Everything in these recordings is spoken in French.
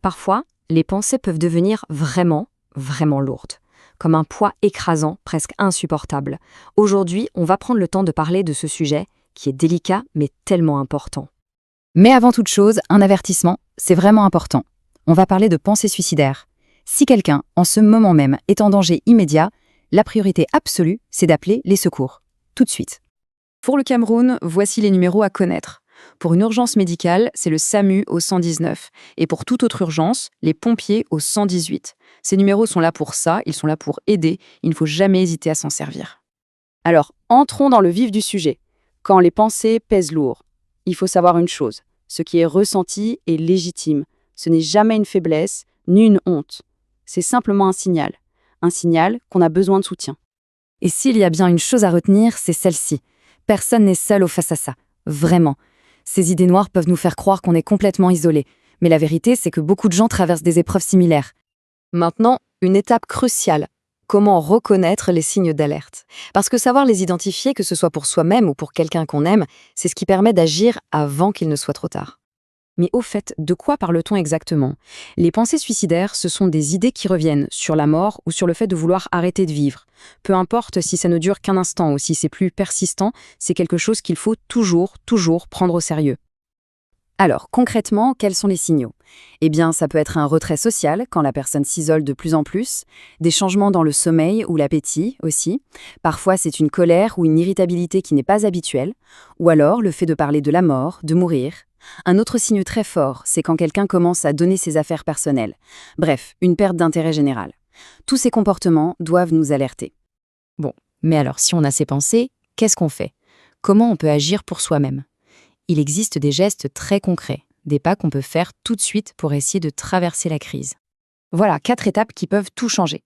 Parfois, les pensées peuvent devenir vraiment, vraiment lourdes, comme un poids écrasant, presque insupportable. Aujourd'hui, on va prendre le temps de parler de ce sujet qui est délicat mais tellement important. Mais avant toute chose, un avertissement, c'est vraiment important. On va parler de pensée suicidaire. Si quelqu'un, en ce moment même, est en danger immédiat, la priorité absolue, c'est d'appeler les secours. Tout de suite. Pour le Cameroun, voici les numéros à connaître. Pour une urgence médicale, c'est le SAMU au 119. Et pour toute autre urgence, les pompiers au 118. Ces numéros sont là pour ça, ils sont là pour aider. Il ne faut jamais hésiter à s'en servir. Alors, entrons dans le vif du sujet. Quand les pensées pèsent lourd, il faut savoir une chose. Ce qui est ressenti est légitime. Ce n'est jamais une faiblesse, ni une honte. C'est simplement un signal. Un signal qu'on a besoin de soutien. Et s'il y a bien une chose à retenir, c'est celle-ci. Personne n'est seul face à ça. Vraiment. Ces idées noires peuvent nous faire croire qu'on est complètement isolé. Mais la vérité, c'est que beaucoup de gens traversent des épreuves similaires. Maintenant, une étape cruciale. Comment reconnaître les signes d'alerte? Parce que savoir les identifier, que ce soit pour soi-même ou pour quelqu'un qu'on aime, c'est ce qui permet d'agir avant qu'il ne soit trop tard. Mais au fait, de quoi parle-t-on exactement? Les pensées suicidaires, ce sont des idées qui reviennent sur la mort ou sur le fait de vouloir arrêter de vivre. Peu importe si ça ne dure qu'un instant ou si c'est plus persistant, c'est quelque chose qu'il faut toujours prendre au sérieux. Alors, concrètement, quels sont les signaux? Eh bien, ça peut être un retrait social, quand la personne s'isole de plus en plus, des changements dans le sommeil ou l'appétit aussi. Parfois, c'est une colère ou une irritabilité qui n'est pas habituelle, ou alors le fait de parler de la mort, de mourir. Un autre signe très fort, c'est quand quelqu'un commence à donner ses affaires personnelles. Bref, une perte d'intérêt général. Tous ces comportements doivent nous alerter. Bon, mais alors, si on a ces pensées, qu'est-ce qu'on fait? Comment on peut agir pour soi-même? Il existe des gestes très concrets, des pas qu'on peut faire tout de suite pour essayer de traverser la crise. Voilà, 4 étapes qui peuvent tout changer.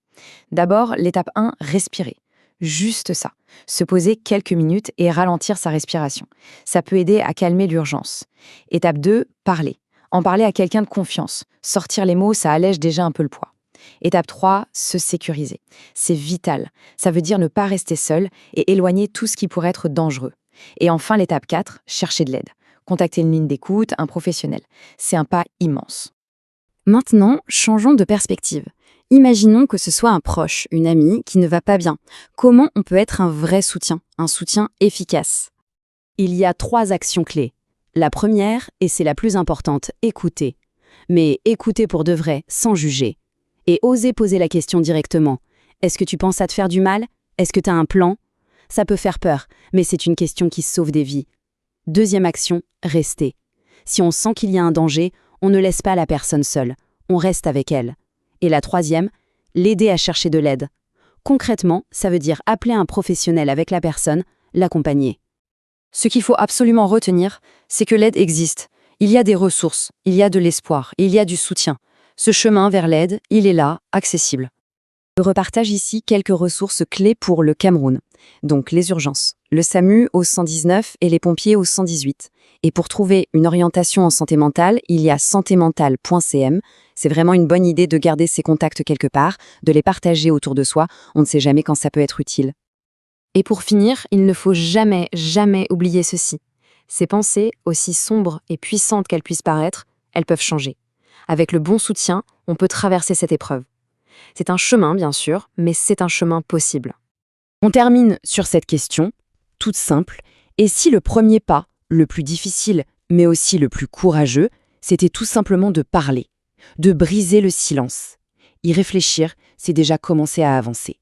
D'abord, l'étape 1, respirer. Juste ça. Se poser quelques minutes et ralentir sa respiration. Ça peut aider à calmer l'urgence. Étape 2, parler. En parler à quelqu'un de confiance. Sortir les mots, ça allège déjà un peu le poids. Étape 3, se sécuriser. C'est vital. Ça veut dire ne pas rester seul et éloigner tout ce qui pourrait être dangereux. Et enfin, l'étape 4, chercher de l'aide. Contacter une ligne d'écoute, un professionnel. C'est un pas immense. Maintenant, changeons de perspective. Imaginons que ce soit un proche, une amie qui ne va pas bien. Comment on peut être un vrai soutien, un soutien efficace? Il y a 3 actions clés. La première, et c'est la plus importante, écouter. Mais écouter pour de vrai, sans juger. Et oser poser la question directement. Est-ce que tu penses à te faire du mal? Est-ce que tu as un plan? Ça peut faire peur, mais c'est une question qui sauve des vies. Deuxième action, rester. Si on sent qu'il y a un danger, on ne laisse pas la personne seule, on reste avec elle. Et la troisième, l'aider à chercher de l'aide. Concrètement, ça veut dire appeler un professionnel avec la personne, l'accompagner. Ce qu'il faut absolument retenir, c'est que l'aide existe. Il y a des ressources, il y a de l'espoir, il y a du soutien. Ce chemin vers l'aide, il est là, accessible. Je repartage ici quelques ressources clés pour le Cameroun. Donc les urgences, le SAMU au 119 et les pompiers au 118. Et pour trouver une orientation en santé mentale, il y a santémentale.cm. C'est vraiment une bonne idée de garder ces contacts quelque part, de les partager autour de soi. On ne sait jamais quand ça peut être utile. Et pour finir, il ne faut jamais oublier ceci. Ces pensées, aussi sombres et puissantes qu'elles puissent paraître, elles peuvent changer. Avec le bon soutien, on peut traverser cette épreuve. C'est un chemin, bien sûr, mais c'est un chemin possible. On termine sur cette question, toute simple. Et si le premier pas, le plus difficile, mais aussi le plus courageux, c'était tout simplement de parler, de briser le silence? Y réfléchir, c'est déjà commencer à avancer.